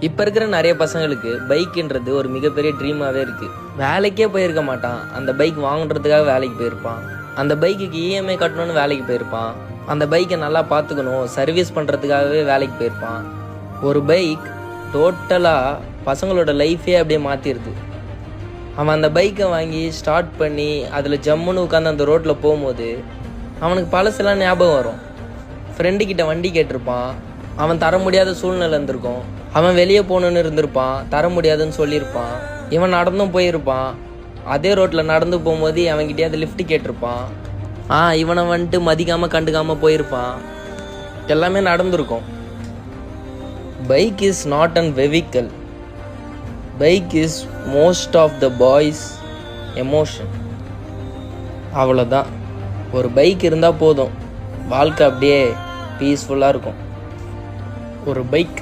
இப்போ இருக்கிற நிறைய பசங்களுக்கு பைக்குன்றது ஒரு மிகப்பெரிய ட்ரீமாகவே இருக்குது. வேலைக்கே போயிருக்க மாட்டான், அந்த பைக் வாங்குறதுக்காக வேலைக்கு போயிருப்பான். அந்த பைக்குக்கு இஎம்ஐ கட்டணும்னு வேலைக்கு போயிருப்பான். அந்த பைக்கை நல்லா பார்த்துக்கணும், சர்வீஸ் பண்ணுறதுக்காகவே வேலைக்கு போயிருப்பான். ஒரு பைக் டோட்டலாக பசங்களோட லைஃபே அப்படியே மாற்றிடுது. அவன் அந்த பைக்கை வாங்கி ஸ்டார்ட் பண்ணி அதில் ஜம்முன்னு உட்காந்து அந்த ரோட்டில் போகும்போது அவனுக்கு பழசெல்லாம் ஞாபகம் வரும். ஃப்ரெண்டுக்கிட்ட வண்டி கேட்டிருப்பான், அவன் தர முடியாத சூழ்நிலை இருந்திருக்கும். அவன் வெளியே போகணுன்னு இருந்திருப்பான், தர முடியாதுன்னு சொல்லியிருப்பான். இவன் நடந்தும் போயிருப்பான். அதே ரோட்டில் நடந்து போகும்போது அவன்கிட்டயாவது லிஃப்ட் கேட்டிருப்பான். இவனை வந்துட்டு மதிக்காமல் கண்டுக்காமல் போயிருப்பான். எல்லாமே நடந்திருக்கும். Bike is not an vehicle. Bike is most of the boys emotion. அவ்வளோதான். ஒரு பைக் இருந்தால் போதும், வாழ்க்கை அப்படியே பீஸ்ஃபுல்லாக இருக்கும். ஒரு பைக்